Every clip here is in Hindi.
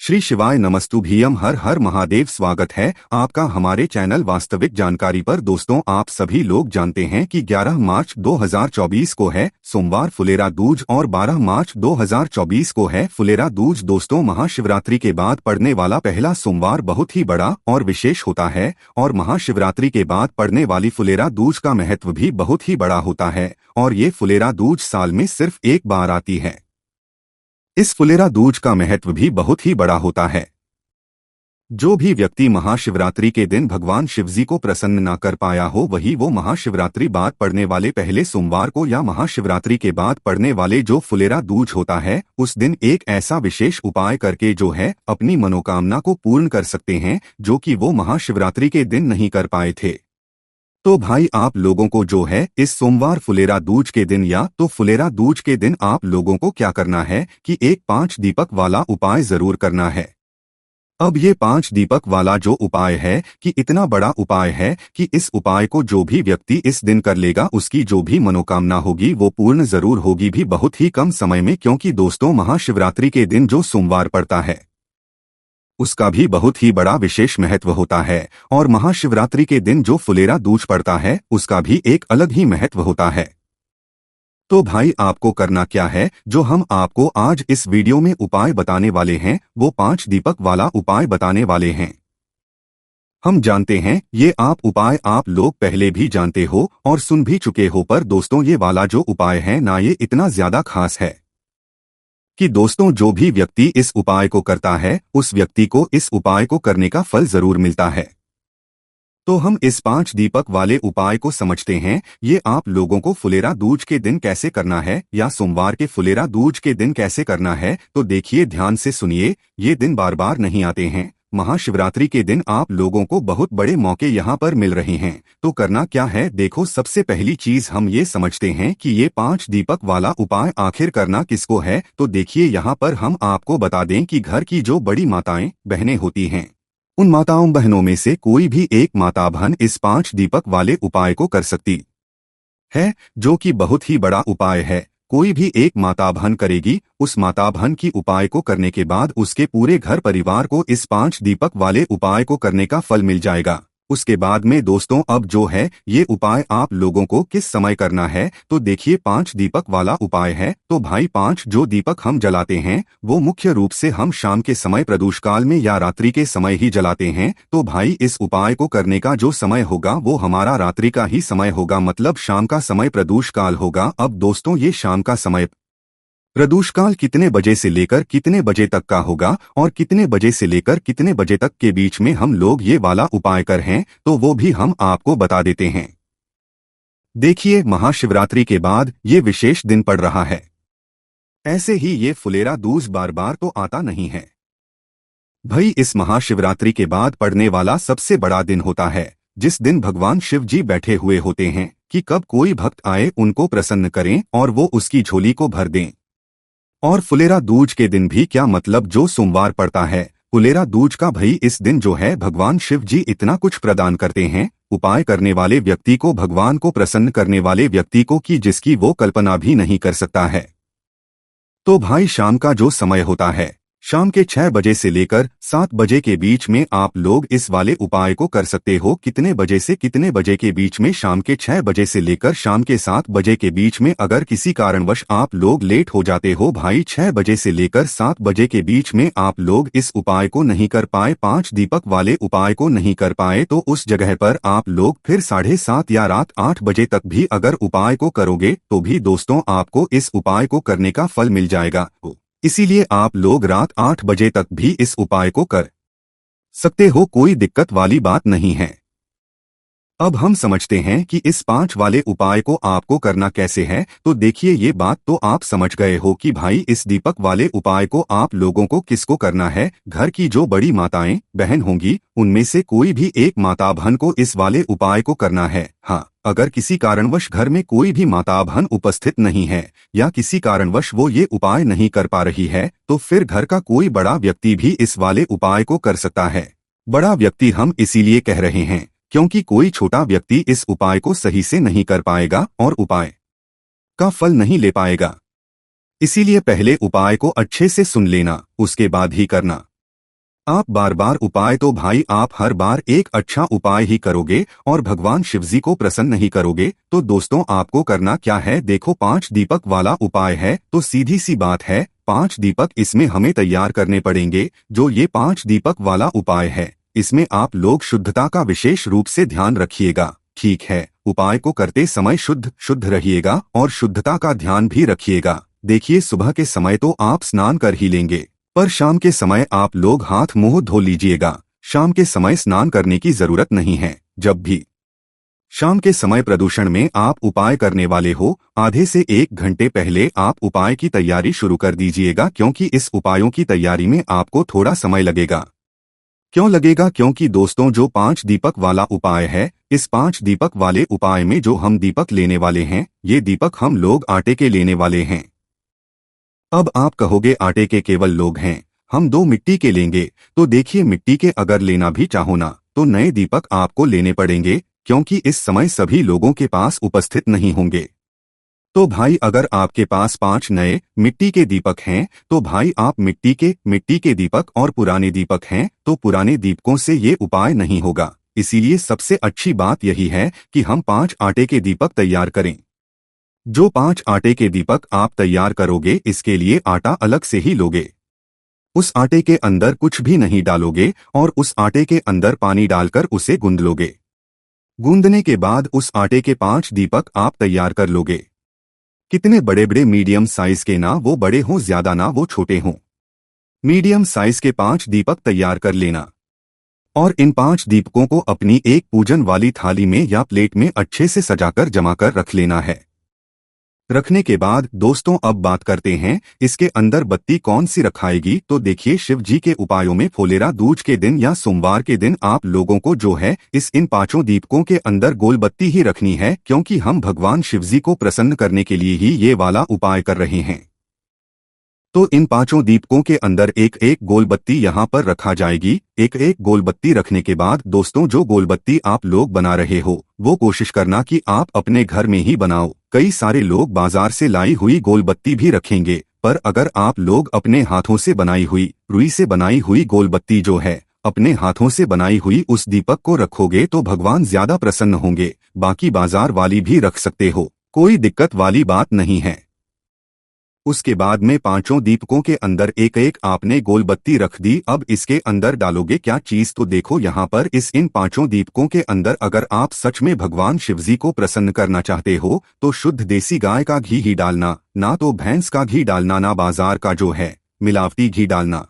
श्री शिवाय नमस्तुभ्यम। हर हर महादेव। स्वागत है आपका हमारे चैनल वास्तविक जानकारी पर। दोस्तों, आप सभी लोग जानते हैं कि 11 मार्च 2024 को है सोमवार फुलेरा दूज और 12 मार्च 2024 को है फुलेरा दूज। दोस्तों, महाशिवरात्रि के बाद पड़ने वाला पहला सोमवार बहुत ही बड़ा और विशेष होता है और महाशिवरात्रि के बाद पड़ने वाली फुलेरा दूज का महत्व भी बहुत ही बड़ा होता है और ये फुलेरा दूज साल में सिर्फ एक बार आती है। इस फुलेरा दूज का महत्व भी बहुत ही बड़ा होता है। जो भी व्यक्ति महाशिवरात्रि के दिन भगवान शिवजी को प्रसन्न ना कर पाया हो, वही वो महाशिवरात्रि बाद पड़ने वाले पहले सोमवार को या महाशिवरात्रि के बाद पड़ने वाले जो फुलेरा दूज होता है, उस दिन एक ऐसा विशेष उपाय करके जो है अपनी मनोकामना को पूर्ण कर सकते हैं, जो कि वो महाशिवरात्रि के दिन नहीं कर पाए थे। तो भाई, आप लोगों को जो है इस सोमवार फुलेरा दूज के दिन या तो फुलेरा दूज के दिन आप लोगों को क्या करना है कि एक 5 दीपक वाला उपाय जरूर करना है। अब ये 5 दीपक वाला जो उपाय है कि इतना बड़ा उपाय है कि इस उपाय को जो भी व्यक्ति इस दिन कर लेगा, उसकी जो भी मनोकामना होगी वो पूर्ण जरूर होगी, भी बहुत ही कम समय में। क्योंकि दोस्तों, महाशिवरात्रि के दिन जो सोमवार पड़ता है उसका भी बहुत ही बड़ा विशेष महत्व होता है और महाशिवरात्रि के दिन जो फुलेरा दूज पड़ता है उसका भी एक अलग ही महत्व होता है। तो भाई, आपको करना क्या है, जो हम आपको आज इस वीडियो में उपाय बताने वाले हैं, वो 5 दीपक वाला उपाय बताने वाले हैं। हम जानते हैं ये आप उपाय आप लोग पहले भी जानते हो और सुन भी चुके हो, पर दोस्तों ये वाला जो उपाय है ना, ये इतना ज्यादा खास है कि दोस्तों जो भी व्यक्ति इस उपाय को करता है उस व्यक्ति को इस उपाय को करने का फल जरूर मिलता है। तो हम इस 5 दीपक वाले उपाय को समझते हैं। ये आप लोगों को फुलेरा दूज के दिन कैसे करना है या सोमवार के फुलेरा दूज के दिन कैसे करना है, तो देखिए, ध्यान से सुनिए। ये दिन बार बार नहीं आते हैं। महाशिवरात्रि के दिन आप लोगों को बहुत बड़े मौके यहाँ पर मिल रहे हैं। तो करना क्या है, देखो, सबसे पहली चीज हम ये समझते हैं कि ये 5 दीपक वाला उपाय आखिर करना किसको है। तो देखिए, यहाँ पर हम आपको बता दें कि घर की जो बड़ी माताएं बहनें होती हैं, उन माताओं बहनों में से कोई भी एक माता बहन इस 5 दीपक वाले उपाय को कर सकती है, जो कि बहुत ही बड़ा उपाय है। कोई भी एक माता बहन करेगी, उस माता बहन की उपाय को करने के बाद उसके पूरे घर परिवार को इस 5 दीपक वाले उपाय को करने का फल मिल जाएगा। उसके बाद में दोस्तों, अब जो है ये उपाय आप लोगों को किस समय करना है, तो देखिए, 5 दीपक वाला उपाय है। तो भाई, 5 जो दीपक हम जलाते हैं वो मुख्य रूप से हम शाम के समय प्रदोष काल में या रात्रि के समय ही जलाते हैं। तो भाई, इस उपाय को करने का जो समय होगा वो हमारा रात्रि का ही समय होगा, मतलब शाम का समय प्रदोष काल होगा। अब दोस्तों, ये शाम का समय प्रदोष काल कितने बजे से लेकर कितने बजे तक का होगा और कितने बजे से लेकर कितने बजे तक के बीच में हम लोग ये वाला उपाय कर हैं, तो वो भी हम आपको बता देते हैं। देखिए, महाशिवरात्रि के बाद ये विशेष दिन पड़ रहा है। ऐसे ही ये फुलेरा दूज बार बार तो आता नहीं है भाई। इस महाशिवरात्रि के बाद पड़ने वाला सबसे बड़ा दिन होता है, जिस दिन भगवान शिव जी बैठे हुए होते हैं कि कब कोई भक्त आए उनको प्रसन्न करें और वो उसकी झोली को भर दें। और फुलेरा दूज के दिन भी क्या, मतलब जो सोमवार पड़ता है फुलेरा दूज का, भाई इस दिन जो है भगवान शिव जी इतना कुछ प्रदान करते हैं उपाय करने वाले व्यक्ति को, भगवान को प्रसन्न करने वाले व्यक्ति को, कि जिसकी वो कल्पना भी नहीं कर सकता है। तो भाई, शाम का जो समय होता है, शाम के 6 बजे से लेकर 7 बजे के बीच में आप लोग इस वाले उपाय को कर सकते हो। कितने बजे से कितने बजे के बीच में? शाम के 6 बजे से लेकर शाम के 7 बजे के बीच में। अगर किसी कारणवश आप लोग लेट हो जाते हो भाई, 6 बजे से लेकर 7 बजे के बीच में आप लोग इस उपाय को नहीं कर पाए, 5 दीपक वाले उपाय को नहीं कर पाए, तो उस जगह पर आप लोग फिर 7:30 या रात 8 बजे तक भी अगर उपाय को करोगे तो भी दोस्तों आपको इस उपाय को करने का फल मिल जाएगा। इसीलिए आप लोग रात 8 बजे तक भी इस उपाय को कर सकते हो, कोई दिक्कत वाली बात नहीं है। अब हम समझते हैं कि इस 5 वाले उपाय को आपको करना कैसे है। तो देखिए, ये बात तो आप समझ गए हो कि भाई इस दीपक वाले उपाय को आप लोगों को किसको करना है। घर की जो बड़ी माताएं बहन होंगी उनमें से कोई भी एक माता बहन को इस वाले उपाय को करना है। हाँ, अगर किसी कारणवश घर में कोई भी माता बहन उपस्थित नहीं है या किसी कारणवश वो ये उपाय नहीं कर पा रही है, तो फिर घर का कोई बड़ा व्यक्ति भी इस वाले उपाय को कर सकता है। बड़ा व्यक्ति हम इसीलिए कह रहे हैं क्योंकि कोई छोटा व्यक्ति इस उपाय को सही से नहीं कर पाएगा और उपाय का फल नहीं ले पाएगा। इसीलिए पहले उपाय को अच्छे से सुन लेना, उसके बाद ही करना। आप बार बार उपाय तो भाई आप हर बार एक अच्छा उपाय ही करोगे और भगवान शिवजी को प्रसन्न नहीं करोगे। तो दोस्तों आपको करना क्या है, देखो 5 दीपक वाला उपाय है तो सीधी सी बात है 5 दीपक इसमें हमें तैयार करने पड़ेंगे। जो ये 5 दीपक वाला उपाय है इसमें आप लोग शुद्धता का विशेष रूप से ध्यान रखिएगा। ठीक है, उपाय को करते समय शुद्ध रहिएगा और शुद्धता का ध्यान भी रखिएगा। देखिए सुबह के समय तो आप स्नान कर ही लेंगे, पर शाम के समय आप लोग हाथ मुंह धो लीजिएगा। शाम के समय स्नान करने की जरूरत नहीं है। जब भी शाम के समय प्रदूषण में आप उपाय करने वाले हो, आधे से 1 घंटे पहले आप उपाय की तैयारी शुरू कर दीजिएगा, क्योंकि इस उपायों की तैयारी में आपको थोड़ा समय लगेगा। क्यों लगेगा? क्योंकि दोस्तों जो 5 दीपक वाला उपाय है, इस 5 दीपक वाले उपाय में जो हम दीपक लेने वाले हैं, ये दीपक हम लोग आटे के लेने वाले हैं। अब आप कहोगे आटे के केवल लोग हैं, हम 2 मिट्टी के लेंगे। तो देखिए मिट्टी के अगर लेना भी चाहो ना तो नए दीपक आपको लेने पड़ेंगे, क्योंकि इस समय सभी लोगों के पास उपस्थित नहीं होंगे। तो भाई अगर आपके पास 5 नए मिट्टी के दीपक हैं तो भाई आप मिट्टी के दीपक और पुराने दीपक हैं तो पुराने दीपकों से ये उपाय नहीं होगा। इसीलिए सबसे अच्छी बात यही है कि हम 5 आटे के दीपक तैयार करें। जो 5 आटे के दीपक आप तैयार करोगे इसके लिए आटा अलग से ही लोगे। उस आटे के अंदर कुछ भी नहीं डालोगे और उस आटे के अंदर पानी डालकर उसे गूंद लोगे। गूंदने के बाद उस आटे के 5 दीपक आप तैयार कर लोगे। कितने बड़े बड़े मीडियम साइज के, ना वो बड़े हों ज्यादा ना वो छोटे हों, मीडियम साइज के 5 दीपक तैयार कर लेना। और इन 5 दीपकों को अपनी एक पूजन वाली थाली में या प्लेट में अच्छे से सजाकर जमा कर रख लेना है। रखने के बाद दोस्तों अब बात करते हैं इसके अंदर बत्ती कौन सी रखाएगी। तो देखिए शिव जी के उपायों में फोलेरा दूज के दिन या सोमवार के दिन आप लोगों को जो है इन 5 दीपकों के अंदर गोल बत्ती ही रखनी है, क्योंकि हम भगवान शिव जी को प्रसन्न करने के लिए ही ये वाला उपाय कर रहे हैं। तो इन 5 दीपकों के अंदर एक एक गोल बत्ती यहाँ पर रखा जाएगी। एक एक गोल बत्ती रखने के बाद दोस्तों जो गोल बत्ती आप लोग बना रहे हो वो कोशिश करना कि आप अपने घर में ही बनाओ। कई सारे लोग बाजार से लाई हुई गोल बत्ती भी रखेंगे, पर अगर आप लोग अपने हाथों से बनाई हुई रुई से बनाई हुई गोल बत्ती जो है अपने हाथों से बनाई हुई उस दीपक को रखोगे तो भगवान ज्यादा प्रसन्न होंगे। बाकी बाजार वाली भी रख सकते हो, कोई दिक्कत वाली बात नहीं है। उसके बाद में 5 दीपकों के अंदर एक एक आपने गोल बत्ती रख दी। अब इसके अंदर डालोगे क्या चीज? तो देखो यहाँ पर इन 5 दीपकों के अंदर अगर आप सच में भगवान शिवजी को प्रसन्न करना चाहते हो तो शुद्ध देसी गाय का घी ही डालना, ना तो भैंस का घी डालना, ना बाजार का जो है मिलावटी घी डालना।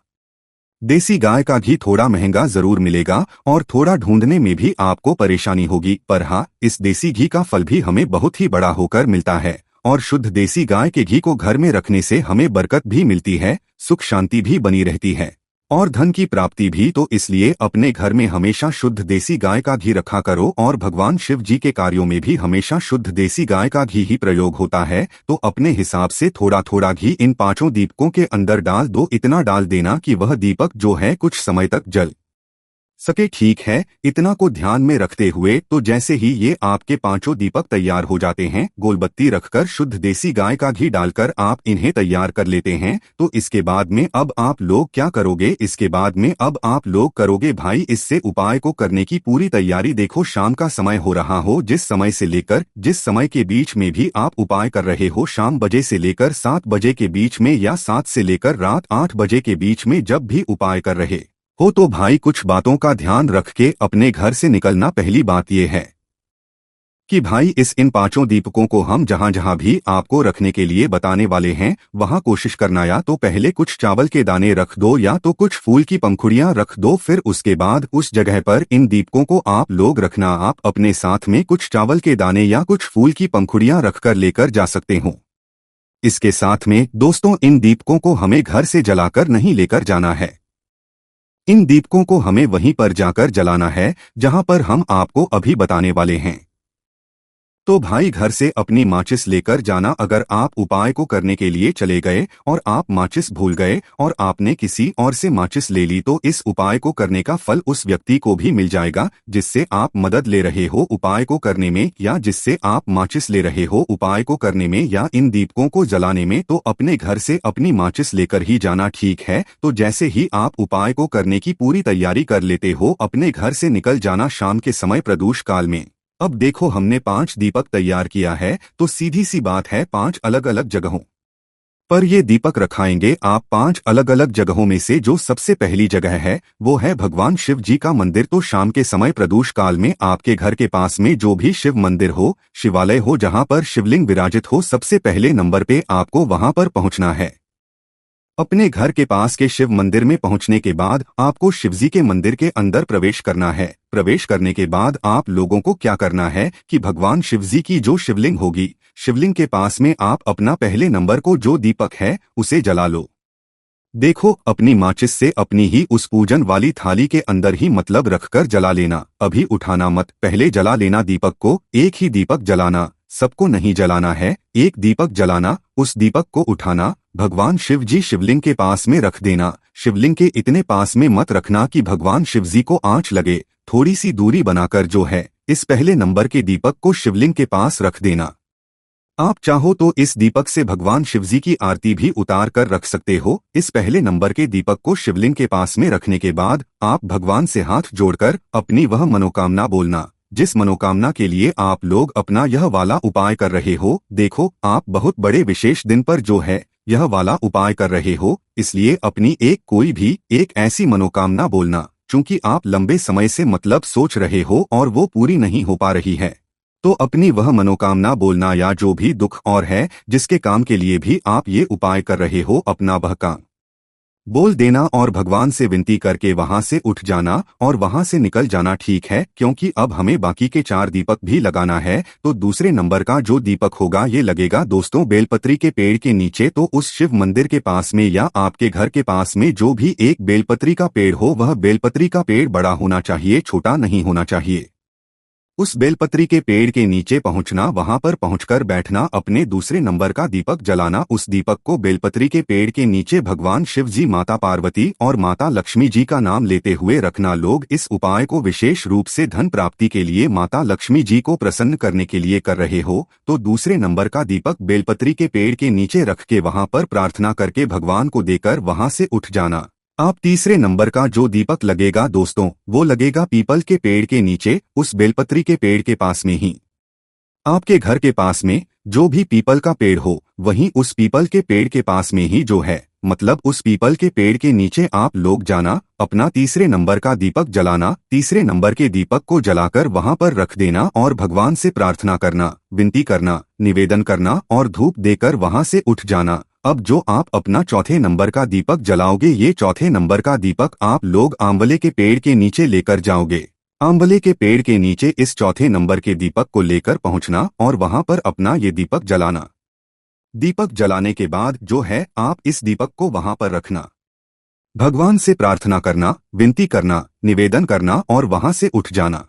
देसी गाय का घी थोड़ा महंगा जरूर मिलेगा और थोड़ा ढूंढने में भी आपको परेशानी होगी, पर हाँ इस देसी घी का फल भी हमें बहुत ही बड़ा होकर मिलता है। और शुद्ध देसी गाय के घी को घर में रखने से हमें बरकत भी मिलती है, सुख शांति भी बनी रहती है और धन की प्राप्ति भी। तो इसलिए अपने घर में हमेशा शुद्ध देसी गाय का घी रखा करो और भगवान शिव जी के कार्यों में भी हमेशा शुद्ध देसी गाय का घी ही प्रयोग होता है। तो अपने हिसाब से थोड़ा थोड़ा घी इन 5 दीपकों के अंदर डाल दो। इतना डाल देना कि वह दीपक जो है कुछ समय तक जल सके। ठीक है, इतना को ध्यान में रखते हुए तो जैसे ही ये आपके 5 दीपक तैयार हो जाते हैं, गोलबत्ती रखकर शुद्ध देसी गाय का घी डालकर आप इन्हें तैयार कर लेते हैं। तो इसके बाद में अब आप लोग क्या करोगे? इसके बाद में अब आप लोग करोगे भाई इससे उपाय को करने की पूरी तैयारी। देखो शाम का समय हो रहा हो, जिस समय से लेकर जिस समय के बीच में भी आप उपाय कर रहे हो, शाम बजे से लेकर 7 बजे के बीच में या 7 से लेकर रात 8 बजे के बीच में जब भी उपाय कर रहे हो तो भाई कुछ बातों का ध्यान रख के अपने घर से निकलना। पहली बात यह है कि भाई इन 5 दीपकों को हम जहां जहां भी आपको रखने के लिए बताने वाले हैं वहां कोशिश करना या तो पहले कुछ चावल के दाने रख दो या तो कुछ फूल की पंखुड़ियां रख दो। फिर उसके बाद उस जगह पर इन दीपकों को आप लोग रखना। आप अपने साथ में कुछ चावल के दाने या कुछ फूल की पंखुड़ियां रखकर लेकर जा सकते हो। इसके साथ में दोस्तों इन दीपकों को हमें घर से जलाकर नहीं लेकर जाना है। इन दीपकों को हमें वहीं पर जाकर जलाना है जहां पर हम आपको अभी बताने वाले हैं। तो भाई घर से अपनी माचिस लेकर जाना। अगर आप उपाय को करने के लिए चले गए और आप माचिस भूल गए और आपने किसी और से माचिस ले ली तो इस उपाय को करने का फल उस व्यक्ति को भी मिल जाएगा जिससे आप मदद ले रहे हो उपाय को करने में, या जिससे आप माचिस ले रहे हो उपाय को करने में या इन दीपकों को जलाने में। तो अपने घर से अपनी माचिस लेकर ही जाना, ठीक है। तो जैसे ही आप उपाय को करने की पूरी तैयारी कर लेते हो अपने घर से निकल जाना शाम के समय प्रदोष काल में। अब देखो हमने 5 दीपक तैयार किया है, तो सीधी सी बात है 5 अलग अलग जगहों पर ये दीपक रखाएंगे आप। 5 अलग अलग जगहों में से जो सबसे पहली जगह है वो है भगवान शिव जी का मंदिर। तो शाम के समय प्रदोष काल में आपके घर के पास में जो भी शिव मंदिर हो, शिवालय हो, जहां पर शिवलिंग विराजित हो, सबसे पहले नंबर पे आपको वहां पर पहुंचना है। अपने घर के पास के शिव मंदिर में पहुंचने के बाद आपको शिवजी के मंदिर के अंदर प्रवेश करना है। प्रवेश करने के बाद आप लोगों को क्या करना है कि भगवान शिवजी की जो शिवलिंग होगी, शिवलिंग के पास में आप अपना पहले नंबर को जो दीपक है उसे जला लो। देखो अपनी माचिस से अपनी ही उस पूजन वाली थाली के अंदर ही मतलब रखकर जला लेना, अभी उठाना मत, पहले जला लेना दीपक को। एक ही दीपक जलाना, सबको नहीं जलाना है, एक दीपक जलाना। उस दीपक को उठाना, भगवान शिव जी शिवलिंग के पास में रख देना। शिवलिंग के इतने पास में मत रखना कि भगवान शिवजी को आंच लगे, थोड़ी सी दूरी बनाकर जो है इस पहले नंबर के दीपक को शिवलिंग के पास रख देना। आप चाहो तो इस दीपक से भगवान शिवजी की आरती भी उतार कर रख सकते हो। इस पहले नंबर के दीपक को शिवलिंग के पास में रखने के बाद आप भगवान से हाथ जोड़कर अपनी वह मनोकामना बोलना जिस मनोकामना के लिए आप लोग अपना यह वाला उपाय कर रहे हो। देखो आप बहुत बड़े विशेष दिन पर जो है यह वाला उपाय कर रहे हो, इसलिए अपनी कोई भी एक ऐसी मनोकामना बोलना चूंकि आप लंबे समय से मतलब सोच रहे हो और वो पूरी नहीं हो पा रही है। तो अपनी वह मनोकामना बोलना, या जो भी दुख और है जिसके काम के लिए भी आप ये उपाय कर रहे हो अपना वह काम बोल देना और भगवान से विनती करके वहां से उठ जाना और वहां से निकल जाना, ठीक है। क्योंकि अब हमें बाकी के 4 दीपक भी लगाना है। तो दूसरे नंबर का जो दीपक होगा ये लगेगा दोस्तों बेलपत्री के पेड़ के नीचे। तो उस शिव मंदिर के पास में या आपके घर के पास में जो भी एक बेलपत्री का पेड़ हो, वह बेलपत्री का पेड़ बड़ा होना चाहिए, छोटा नहीं होना चाहिए। उस बेलपत्री के पेड़ के नीचे पहुंचना, वहां पर पहुंचकर बैठना, अपने दूसरे नंबर का दीपक जलाना। उस दीपक को बेलपत्री के पेड़ के नीचे भगवान शिव जी, माता पार्वती और माता लक्ष्मी जी का नाम लेते हुए रखना। लोग इस उपाय को विशेष रूप से धन प्राप्ति के लिए, माता लक्ष्मी जी को प्रसन्न करने के लिए कर रहे हो। तो दूसरे नंबर का दीपक बेलपत्री के पेड़ के नीचे रख के वहां पर प्रार्थना करके भगवान को देकर वहां से उठ जाना। आप तीसरे नंबर का जो दीपक लगेगा दोस्तों वो लगेगा पीपल के पेड़ के नीचे, उस बेलपत्री के पेड़ के पास में ही। आपके घर के पास में जो भी पीपल का पेड़ हो वहीं उस पीपल के पेड़ के पास में ही जो है मतलब उस पीपल के पेड़ के नीचे आप लोग जाना, अपना तीसरे नंबर का दीपक जलाना। तीसरे नंबर के दीपक को जलाकर वहां पर रख देना और भगवान से प्रार्थना करना, विनती करना, निवेदन करना और धूप देकर वहां से उठ जाना। अब जो आप अपना चौथे नंबर का दीपक जलाओगे, ये चौथे नंबर का दीपक आप लोग आंवले के पेड़ के नीचे लेकर जाओगे। आंवले के पेड़ के नीचे इस चौथे नंबर के दीपक को लेकर पहुंचना और वहां पर अपना ये दीपक जलाना। दीपक जलाने के बाद जो है आप इस दीपक को वहां पर रखना, भगवान से प्रार्थना करना, विनती करना, निवेदन करना और वहां से उठ जाना।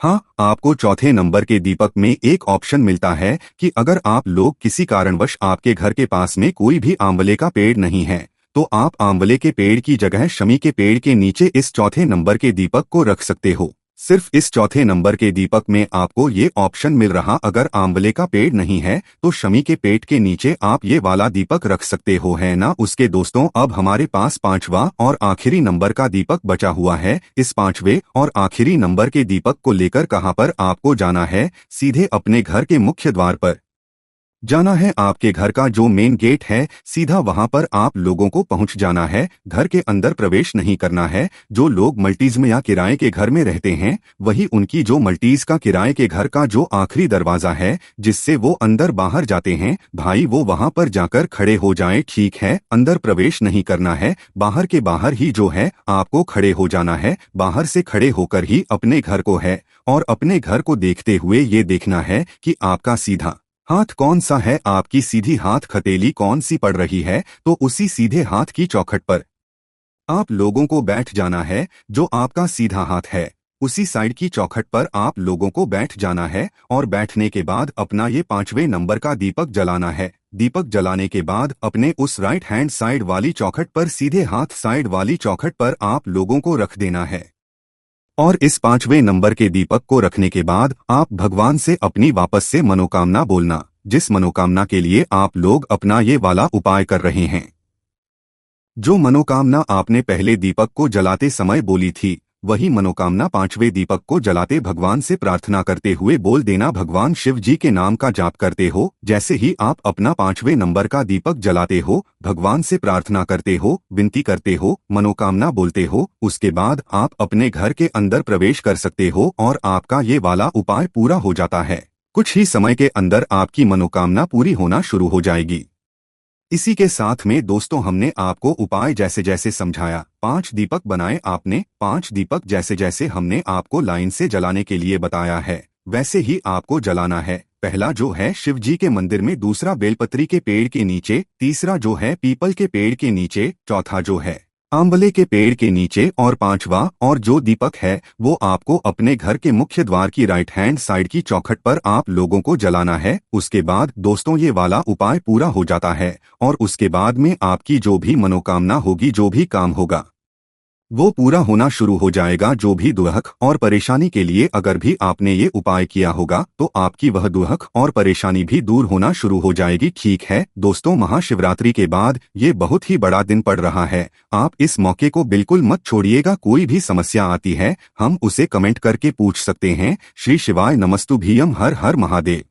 हाँ, आपको चौथे नंबर के दीपक में एक ऑप्शन मिलता है कि अगर आप लोग किसी कारणवश आपके घर के पास में कोई भी आंवले का पेड़ नहीं है तो आप आंवले के पेड़ की जगह शमी के पेड़ के नीचे इस चौथे नंबर के दीपक को रख सकते हो। सिर्फ इस चौथे नंबर के दीपक में आपको ये ऑप्शन मिल रहा, अगर आंवले का पेड़ नहीं है तो शमी के पेड़ के नीचे आप ये वाला दीपक रख सकते हो, है ना। उसके दोस्तों अब हमारे पास 5वां और आखिरी नंबर का दीपक बचा हुआ है। इस 5वें और आखिरी नंबर के दीपक को लेकर कहां पर आपको जाना है? सीधे अपने घर के मुख्य द्वार पर जाना है। आपके घर का जो मेन गेट है सीधा वहां पर आप लोगों को पहुंच जाना है। घर के अंदर प्रवेश नहीं करना है। जो लोग मल्टीज में या किराए के घर में रहते हैं वही उनकी जो मल्टीज का किराए के घर का जो आखिरी दरवाजा है जिससे वो अंदर बाहर जाते हैं, भाई वो वहां पर जाकर खड़े हो जाएं, ठीक है। अंदर प्रवेश नहीं करना है, बाहर के बाहर ही जो है आपको खड़े हो जाना है। बाहर से खड़े होकर ही अपने घर को है और अपने घर को देखते हुए ये देखना है कि आपका सीधा हाथ कौन सा है, आपकी सीधी हाथ हथेली कौन सी पड़ रही है। तो उसी सीधे हाथ की चौखट पर आप लोगों को बैठ जाना है। जो आपका सीधा हाथ है उसी साइड की चौखट पर आप लोगों को बैठ जाना है और बैठने के बाद अपना ये 5वें नंबर का दीपक जलाना है। दीपक जलाने के बाद अपने उस राइट हैंड साइड वाली चौखट पर सीधे हाथ साइड वाली चौखट पर आप लोगों को रख देना है। और इस 5वें नंबर के दीपक को रखने के बाद आप भगवान से अपनी वापस से मनोकामना बोलना, जिस मनोकामना के लिए आप लोग अपना ये वाला उपाय कर रहे हैं। जो मनोकामना आपने पहले दीपक को जलाते समय बोली थी, वही मनोकामना 5वें दीपक को जलाते भगवान से प्रार्थना करते हुए बोल देना। भगवान शिव जी के नाम का जाप करते हो। जैसे ही आप अपना 5वें नंबर का दीपक जलाते हो, भगवान से प्रार्थना करते हो, विनती करते हो, मनोकामना बोलते हो, उसके बाद आप अपने घर के अंदर प्रवेश कर सकते हो और आपका ये वाला उपाय पूरा हो जाता है। कुछ ही समय के अंदर आपकी मनोकामना पूरी होना शुरू हो जाएगी। इसी के साथ में दोस्तों हमने आपको उपाय जैसे जैसे समझाया, 5 दीपक बनाए आपने। 5 दीपक जैसे जैसे हमने आपको लाइन से जलाने के लिए बताया है, वैसे ही आपको जलाना है। पहला जो है शिव जी के मंदिर में, दूसरा बेलपत्री के पेड़ के नीचे, तीसरा जो है पीपल के पेड़ के नीचे, चौथा जो है आंवले के पेड़ के नीचे और 5वां और जो दीपक है वो आपको अपने घर के मुख्य द्वार की राइट हैंड साइड की चौखट पर आप लोगों को जलाना है। उसके बाद दोस्तों ये वाला उपाय पूरा हो जाता है और उसके बाद में आपकी जो भी मनोकामना होगी, जो भी काम होगा, वो पूरा होना शुरू हो जाएगा। जो भी दुख और परेशानी के लिए अगर भी आपने ये उपाय किया होगा तो आपकी वह दुख और परेशानी भी दूर होना शुरू हो जाएगी। ठीक है दोस्तों, महाशिवरात्रि के बाद ये बहुत ही बड़ा दिन पड़ रहा है। आप इस मौके को बिल्कुल मत छोड़िएगा। कोई भी समस्या आती है हम उसे कमेंट करके पूछ सकते हैं। श्री शिवाय नमस्तुभ्यम। हर हर महादेव।